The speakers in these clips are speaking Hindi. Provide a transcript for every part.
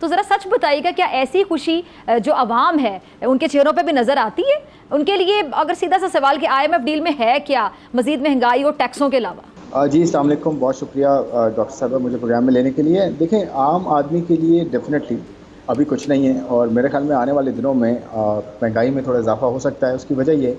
तो ज़रा सच बताइएगा, क्या ऐसी खुशी जो आवाम है उनके चेहरों पे भी नज़र आती है? उनके लिए अगर सीधा सा सवाल कि IMF डील में है क्या मज़ीद महंगाई और टैक्सों के अलावा? जी, अस्सलाम वालेकुम, बहुत शुक्रिया डॉक्टर साहबा मुझे प्रोग्राम में लेने के लिए। देखें, आम आदमी के लिए डेफ़िनेटली अभी कुछ नहीं है और मेरे ख़्याल में आने वाले दिनों में महंगाई में थोड़ा इजाफ़ा हो सकता है। उसकी वजह ये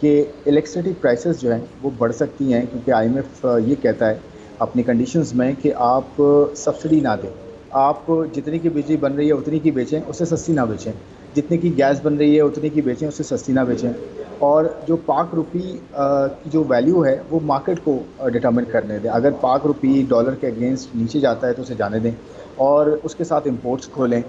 कि इलेक्ट्रिसिटी प्राइसेस जो हैं वो बढ़ सकती हैं, क्योंकि IMF ये कहता है अपनी कंडीशंस में कि आप सब्सिडी ना दें। आप जितनी की बिजली बन रही है उतनी की बेचें, उससे सस्ती ना बेचें। जितने की गैस बन रही है उतनी की बेचें, उससे सस्ती ना बेचें। और जो पाक रुपी की जो वैल्यू है वो मार्केट को डिटरमिन करने दें। अगर पाक रुपी डॉलर के अगेंस्ट नीचे जाता है तो उसे जाने दें और उसके साथ इंपोर्ट्स खोलें।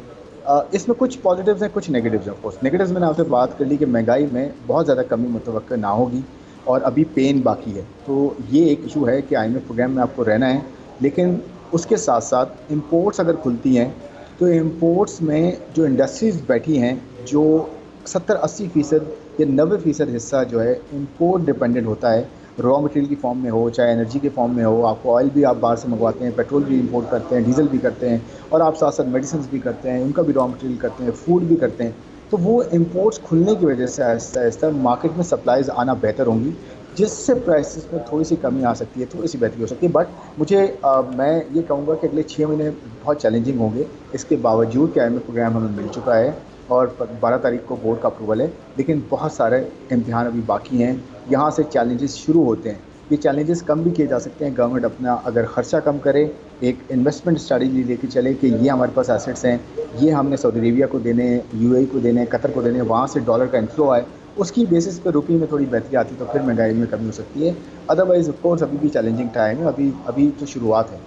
इसमें कुछ पॉजिटिव्स हैं, कुछ नेगेटिव्स हैं। ऑफ कोर्स नेगेटिव्स मैंने आपसे बात कर ली कि महंगाई में बहुत ज़्यादा कमी मुतवक्किल ना होगी और अभी पेन बाकी है। तो ये एक इशू है कि IMF प्रोग्राम में आपको रहना है, लेकिन उसके साथ साथ इंपोर्ट्स अगर खुलती हैं तो इंपोर्ट्स में जो इंडस्ट्रीज़ बैठी हैं, जो 70-80% या 90% हिस्सा जो है इंपोर्ट डिपेंडेंट होता है, रॉ मटेरियल की फॉर्म में हो, चाहे एनर्जी के फॉर्म में हो। आपको ऑयल भी आप बाहर से मंगवाते हैं, पेट्रोल भी इंपोर्ट करते हैं, डीजल भी करते हैं और आप साथ साथ मेडिसिन भी करते हैं, उनका भी रॉ मटेरियल करते हैं, फूड भी करते हैं। तो वो इंपोर्ट्स खुलने की वजह से आहिस्ता आहिस्ता मार्केट में सप्लाईज आना बेहतर होंगी, जिससे प्राइसेस में थोड़ी सी कमी आ सकती है, थोड़ी सी बेहतरी हो सकती है। बट मैं ये कहूँगा कि अगले 6 महीने बहुत चैलेंजिंग होंगे। इसके बावजूद कि IMF प्रोग्राम हमें मिल चुका है और 12 तारीख को बोर्ड का अप्रूवल है, लेकिन बहुत सारे इम्तिहान अभी बाकी हैं। यहाँ से चैलेंजेस शुरू होते हैं। ये चैलेंजेस कम भी किए जा सकते हैं। गवर्नमेंट अपना अगर ख़र्चा कम करे, एक इन्वेस्टमेंट स्ट्रैटेजी लेके चले कि ये हमारे पास एसेट्स हैं, ये हमने सऊदी अरेबिया को देने, UAE को देने, कतर को देने, वहाँ से डॉलर का इनफ्लो आए, उसकी बेसिस पे रुपये में थोड़ी बेहतरी आती तो फिर महंगाई में कमी हो सकती है। अदरवाइज़ ऑफ कोर्स अभी भी चैलेंजिंग टाइम है, अभी तो शुरुआत है।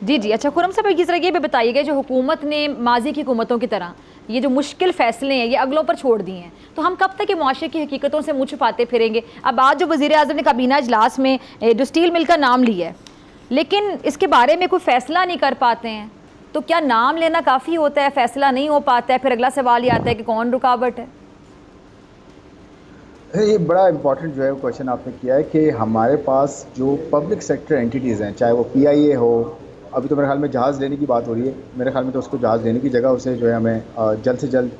जी जी, अच्छा खुरम साहब, किस तरह ये भी बताइएगा, जो हुकूमत ने माजी की हुकूमतों की तरह ये जो मुश्किल फ़ैसले हैं ये अगलों पर छोड़ दिए हैं, तो हम कब तक ये मुआशरे की हकीकतों से मुँह छुपाते फिरेंगे? अब आज जो वज़ीर आज़म ने काबीना इजलास में जो स्टील मिल का नाम लिया है, लेकिन इसके बारे में कोई फ़ैसला नहीं कर पाते हैं, तो क्या नाम लेना काफ़ी होता है, फ़ैसला नहीं हो पाता है? फिर अगला सवाल ये आता है कि कौन रुकावट है? ये बड़ा इम्पोर्टेंट जो है क्वेश्चन आपने किया है कि हमारे पास जो पब्लिक सेक्टर एंटिटीज़ हैं, चाहे वो PIA हो, अभी तो मेरे ख्याल में जहाज़ लेने की बात हो रही है। मेरे ख्याल में तो उसको जहाज़ लेने की जगह उसे जो है हमें जल्द से जल्द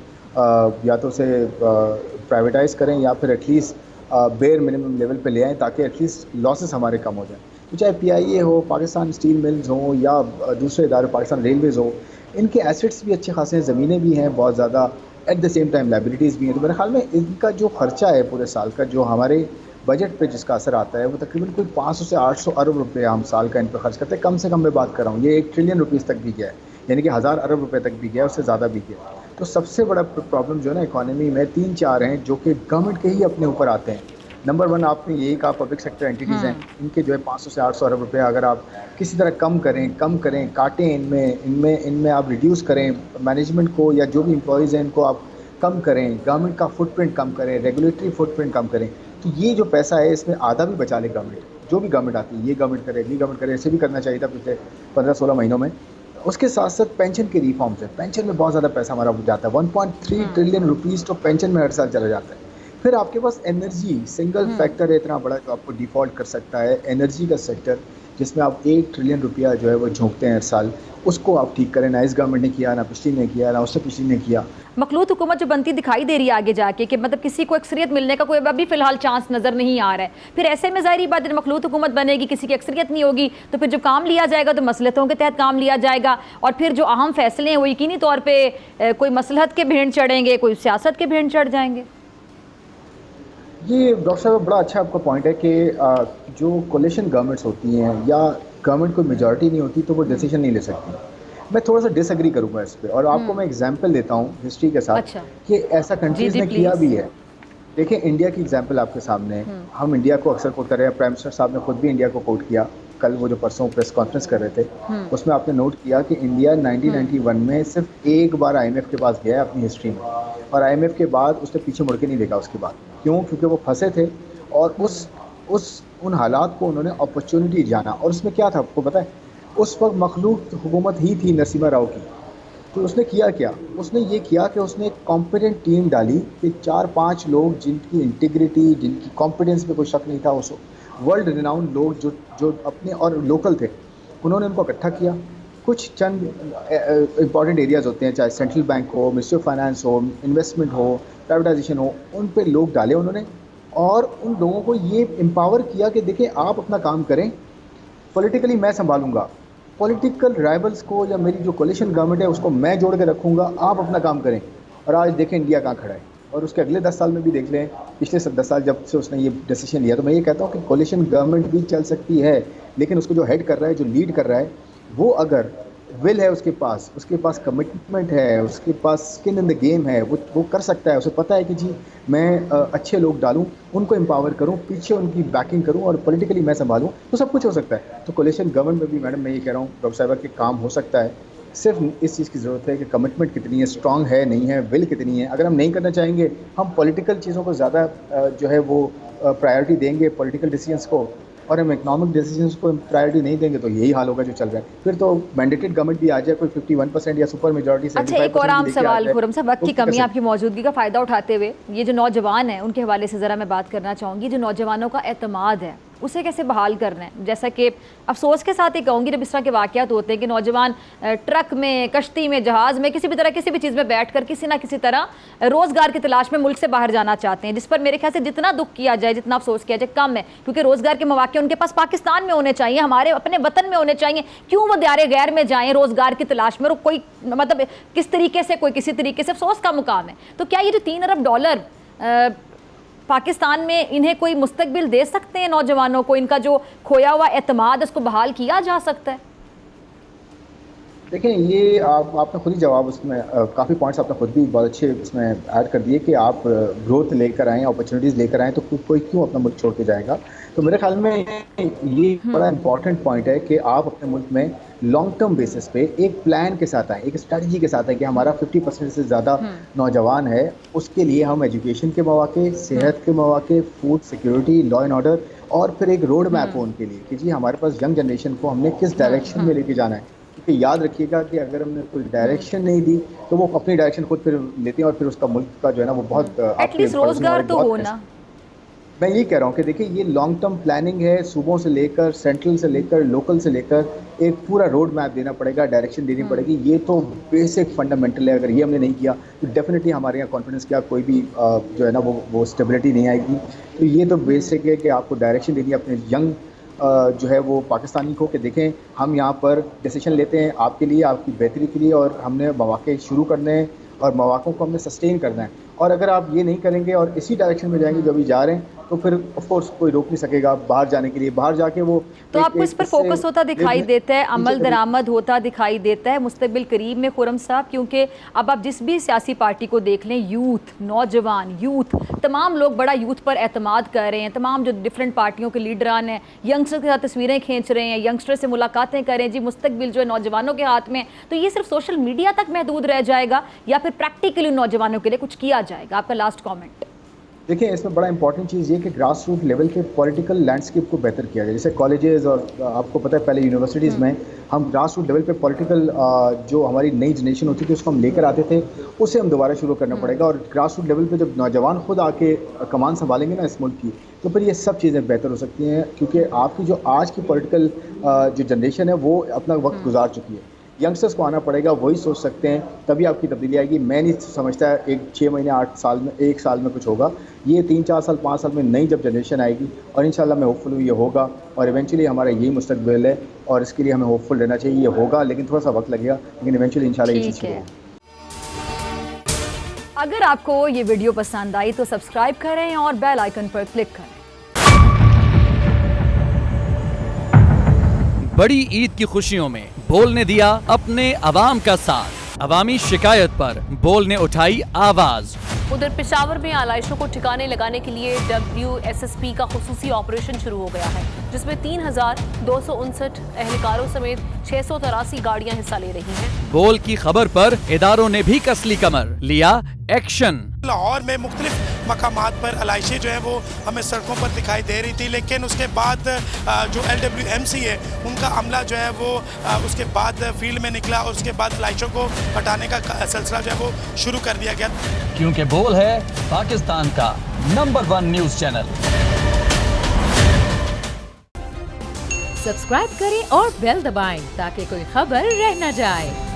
या तो उसे प्राइवेटाइज़ करें या फिर एटलीस्ट बेयर मिनिमम लेवल पे ले आएँ, ताकि एटलीस्ट लॉसेस हमारे कम हो जाएँ। तो चाहे PIA हो, पाकिस्तान स्टील मिल्स हों या दूसरे इदारे, पाकिस्तान रेलवेज़ हो, इनके एसेट्स भी अच्छे खासे हैं, ज़मीनें भी हैं बहुत ज़्यादा, at the same time liabilities भी हैं। तो मेरे ख्याल में इनका जो खर्चा है पूरे साल का, जो हमारे बजट पे जिसका असर आता है, वो तकरीबन कोई 500 से 800 अरब रुपए हम साल का इन पर खर्च करते हैं। कम से कम मैं बात कर रहा हूँ, ये 1 ट्रिलियन रुपीज़ तक भी गया है, यानी कि 1000 अरब रुपए तक भी गया है, उससे ज़्यादा भी गया है। तो सबसे बड़ा प्रॉब्लम जो है ना इकॉनमी में 3-4 हैं जो कि गवर्नमेंट के ही अपने ऊपर आते हैं। नंबर 1 आपने यही कहा, पब्लिक सेक्टर एंटिटीज़ हैं, इनके जो है 500 से 800 अरब रुपए अगर आप किसी तरह कम करें, काटें, इनमें आप रिड्यूस करें, मैनेजमेंट को या जो भी एम्प्लॉइज़ हैं इनको आप कम करें, गवर्नमेंट का फुटप्रिंट कम करें, रेगुलेटरी फुटप्रिंट कम करें, तो ये जो पैसा है इसमें आधा भी बचा ले गवर्नमेंट। जो भी गवर्नमेंट आती है, ये गवर्नमेंट करे, अगली गवर्नमेंट करे, ऐसे भी करना चाहिए था पिछले 15-16 महीनों में। उसके साथ साथ पेंशन के रिफॉर्म्स हैं, पेंशन में बहुत ज़्यादा पैसा हमारा जाता है, 1.3 ट्रिलियन रुपीज़ तो पेंशन में हर साल चला जाता है। फिर आपके पास एनर्जी सिंगल फैक्टर है इतना बड़ा जो आपको डिफ़ॉल्ट कर सकता है, एनर्जी का सेक्टर जिसमें आप 1 ट्रिलियन रुपया जो है वो झोंकते हैं हर साल, उसको आप ठीक करें। ना इस गवर्नमेंट ने किया, ना पिछली ने किया, ना उससे पिछली ने किया। मखलूत हुकूमत जो बनती दिखाई दे रही है आगे जाके, कि मतलब किसी को अक्सरियत मिलने का कोई अभी फिलहाल चांस नज़र नहीं आ रहा है। फिर ऐसे में ज़ाहिर बात है, मखलूत हुकूमत बनेगी, किसी की अक्सरियत नहीं होगी, तो फिर जो काम लिया जाएगा तो मसलहतों के तहत काम लिया जाएगा, और फिर जो अहम फैसले हैं वो यकीनी तौर पर कोई मसलहत के भेंट चढ़ेंगे, कोई सियासत के भेंट चढ़ जाएंगे। ये डॉक्टर साहब बड़ा अच्छा आपका पॉइंट है कि जो कोलिशन गवर्नमेंट्स होती हैं या गवर्नमेंट को मेजॉरिटी नहीं होती तो वो डिसीजन नहीं ले सकती। मैं थोड़ा सा डिसएग्री करूंगा इस पे, और आपको मैं एग्जांपल देता हूँ हिस्ट्री के साथ। अच्छा। कि ऐसा कंट्रीज ने किया भी है। देखिए, इंडिया की एग्जांपल आपके सामने है। हम इंडिया को अक्सर कोट कर रहे हैं, प्राइम मिनिस्टर साहब ने खुद भी इंडिया को कोट किया कल, वो जो परसों प्रेस कॉन्फ्रेंस कर रहे थे, उसमें आपने नोट किया कि इंडिया 1991 में सिर्फ एक बार IMF के पास गया है अपनी हिस्ट्री में, और IMF के बाद उसने पीछे मुड़ के नहीं देखा उसके बाद। क्यों? क्योंकि वो फंसे थे और उन हालात को उन्होंने अपॉर्चुनिटी जाना। और उसमें क्या था आपको पता है? उस वक्त मखलूक हुकूमत ही थी नरसिम्हा राव की। तो उसने किया क्या? उसने ये किया कि उसने एक कॉम्पिटेंट टीम डाली कि 4-5 लोग जिनकी इंटीग्रिटी, जिनकी कॉम्पिटेंस में कोई शक नहीं था, उस वर्ल्ड रिनाउंड लोग जो अपने और लोकल थे, उन्होंने उनको इकट्ठा किया कुछ चंद इंपॉर्टेंट एरियाज़ होते हैं, चाहे सेंट्रल बैंक हो, मिनिस्ट्री ऑफ फाइनेंस हो, इन्वेस्टमेंट हो, प्राइवेटाइजेशन हो, उन पे लोग डाले उन्होंने और उन लोगों को ये एम्पावर किया कि देखिए आप अपना काम करें, पॉलिटिकली मैं संभालूंगा, पॉलिटिकल राइवल्स को या मेरी जो कोलिशन गवर्नमेंट है उसको मैं जोड़ के रखूंगा, आप अपना काम करें। और आज देखें इंडिया कहाँ खड़ा है, और उसके अगले 10 साल में भी देख लें, पिछले 10 साल जब से उसने ये डिसीजन लिया, तो मैं ये कहता हूँ कि कोलिशन गवर्नमेंट भी चल सकती है, लेकिन उसको जो हेड कर रहा है, जो लीड कर रहा है, वो अगर विल है उसके पास कमिटमेंट है, उसके पास स्किन इन द गेम है, वो कर सकता है। उसे पता है कि जी मैं अच्छे लोग डालूं, उनको एम्पावर करूं, पीछे उनकी बैकिंग करूं और पॉलिटिकली मैं संभालूं, तो सब कुछ हो सकता है। तो कोलिशन गवर्नमेंट में भी मैडम मैं ये कह रहा हूँ डॉक्टर साहिबा कि काम हो सकता है। सिर्फ इस चीज़ की ज़रूरत है कि कमिटमेंट कितनी है, स्ट्रांग है नहीं है, विल कितनी है। अगर हम नहीं करना चाहेंगे, हम पॉलिटिकल चीज़ों को ज़्यादा जो है वो प्रायोरिटी देंगे पॉलिटिकल डिसीजंस को, और हम इकोनॉमिक डिसीजंस को प्रायोरिटी नहीं देंगे, तो यही हाल होगा जो चल रहा है। फिर तो मैंडेटेड गवर्नमेंट भी आ जाए, कोई 51% या सुपर मेजॉरिटी। अच्छा, एक और आम सवाल खुरम साहब, वक्त की कमी आपकी मौजूदगी का फ़ायदा उठाते हुए ये जो नौजवान है उनके हवाले से ज़रा मैं बात करना चाहूँगी। जो नौजवानों का एतमाद है उसे कैसे बहाल करना है? जैसा कि अफसोस के साथ ही कहूँगी, जब इस तरह के वाक़यात होते हैं कि नौजवान ट्रक में, कश्ती में, जहाज़ में, किसी भी तरह किसी भी चीज़ में बैठ कर किसी ना किसी तरह रोज़गार की तलाश में मुल्क से बाहर जाना चाहते हैं, जिस पर मेरे ख्याल से जितना दुख किया जाए, जितना अफसोस किया जाए कम है, क्योंकि रोज़गार के मौके उनके पास पाकिस्तान में होने चाहिए, हमारे अपने वतन में होने चाहिए। क्यों वो दायरे गैर में जाएँ रोज़गार की तलाश में? और कोई मतलब किस तरीके से, कोई किसी तरीके से, अफसोस का मुकाम है। तो क्या ये जो $3 अरब पाकिस्तान में, इन्हें कोई मुस्तकबिल दे सकते हैं नौजवानों को? इनका जो खोया हुआ एतमाद उसको बहाल किया जा सकता है? देखें, ये आपने खुद ही जवाब उसमें काफ़ी पॉइंट्स आपने खुद भी बहुत अच्छे उसमें ऐड कर दिए कि आप ग्रोथ लेकर आएँ, अपॉर्चुनिटीज़ लेकर आएँ, तो कोई क्यों अपना मुल्क छोड़ के जाएगा। तो मेरे ख्याल में ये बड़ा इंपॉर्टेंट पॉइंट है कि आप अपने मुल्क में लॉन्ग टर्म बेसिस पे एक प्लान के साथ आएँ, एक स्ट्रैटेजी के साथ आएँ कि हमारा 50% से ज़्यादा नौजवान है, उसके लिए हम एजुकेशन के मौके, सेहत के मौके, food security, law and order, और फिर एक रोड मैप हो उनके लिए कि जी हमारे पास यंग जनरेशन को हमने किस डायरेक्शन में लेके जाना है। क्योंकि याद रखिएगा कि अगर हमने कोई डायरेक्शन नहीं दी तो वो अपनी डायरेक्शन खुद फिर लेते हैं और फिर उसका मुल्क का जो है ना वो बहुत एटलीस्ट रोजगार तो हो ना। मैं ये कह रहा हूँ कि देखिए ये लॉन्ग टर्म प्लानिंग है, सूबों से लेकर, सेंट्रल से लेकर, लोकल से लेकर एक पूरा रोड मैप देना पड़ेगा, डायरेक्शन देनी पड़ेगी। ये तो बेसिक फंडामेंटल है। अगर ये हमने नहीं किया तो डेफिनेटली हमारे यहाँ कॉन्फिडेंस क्या कोई भी जो है ना वो स्टेबिलिटी नहीं आएगी। तो ये तो बेसिक है कि आपको डायरेक्शन देनी है अपने यंग जो है वो पाकिस्तानी को कि देखें हम यहाँ पर डिसीजन लेते हैं आपके लिए, आपकी बेहतरी के लिए, और हमने मौके शुरू करने हैं और मौक़ों को हमने सस्टेन करना है। और अगर आप ये नहीं करेंगे और इसी डायरेक्शन में जाएंगे जो अभी जा रहे हैं, तो फिर ऑफ कोर्स कोई रोक नहीं सकेगा बाहर जाने के लिए। बाहर जाके वो तो आपको इस पर फोकस होता दिखाई देता है, अमल दरामद होता दिखाई देता है मुस्तकबिल करीब में खुरम साहब? क्योंकि अब आप जिस भी सियासी पार्टी को देख लें, यूथ, नौजवान, यूथ, तमाम लोग बड़ा यूथ पर एतमाद कर रहे हैं। तमाम जो डिफरेंट पार्टियों के लीडरान हैं यंगस्टर के साथ तस्वीरें खींच रहे हैं, यंगस्टर से मुलाकातें करें, जी मुस्तकबिल जो है नौजवानों के हाथ में। तो ये सिर्फ सोशल मीडिया तक महदूद रह जाएगा या फिर प्रैक्टिकली नौजवानों के लिए कुछ किया जाएगा? आपका लास्ट कॉमेंट। देखिए, इसमें बड़ा इंपॉर्टेंट चीज़ ये कि ग्रास रूट लेवल के पॉलिटिकल लैंडस्केप को बेहतर किया जाए। जैसे कॉलेजेस और आपको पता है पहले यूनिवर्सिटीज़ में हम ग्रास रूट लेवल पे पॉलिटिकल जो हमारी नई जनरेशन होती थी उसको हम लेकर आते थे, उसे हम दोबारा शुरू करना पड़ेगा। और ग्रास रूट लेवल पे जब नौजवान खुद आके कमान संभालेंगे ना इस मुल्क की, तो फिर ये सब चीज़ें बेहतर हो सकती हैं। क्योंकि आपकी जो आज की पॉलिटिकल जो जनरेशन है वो अपना वक्त गुजार चुकी है। यंगस्टर्स को आना पड़ेगा, वही सोच सकते हैं, तभी आपकी तब्दीली आएगी। मैं नहीं समझता एक 6 महीने 8 साल में, 1 साल में कुछ होगा। ये 3, 4 साल, 5 साल में नई जब जनरेशन आएगी, और इंशाल्लाह मैं होपफुल हूँ ये होगा, और इवेंचुअली हमारा यही मुस्तकबिल है और इसके लिए हमें होपफुल रहना चाहिए। ये होगा, लेकिन थोड़ा सा वक्त लगेगा, लेकिन इवेंचुअली इंशाल्लाह ये चीज़ होगी। अगर आपको ये वीडियो पसंद आई तो सब्सक्राइब करें और बेल आइकन पर क्लिक करें। बड़ी ईद की खुशियों में बोल ने दिया अपने अवाम का साथ। अवामी शिकायत पर बोल ने उठाई आवाज। उधर पेशावर में आलाइशों को ठिकाने लगाने के लिए WSSP का खुसूसी ऑपरेशन शुरू हो गया है, जिसमें 3259 एहलकारों समेत 683 गाड़ियां हिस्सा ले रही हैं। बोल की खबर पर इदारों ने भी कसली कमर, लिया एक्शन। लाहौर में मुख्तलिफ मकामात पर आलाइशें जो है वो हमें सड़कों पर दिखाई दे रही थी, लेकिन उसके बाद जो LWMC है उनका अमला जो है वो उसके बाद फील्ड में निकला और उसके बाद आलाइशों को हटाने का सिलसिला जो है वो शुरू कर दिया गया। क्योंकि बोल है पाकिस्तान का नंबर 1 न्यूज़ चैनल। सब्सक्राइब करें और बेल दबाएं ताकि कोई खबर रह न जाए।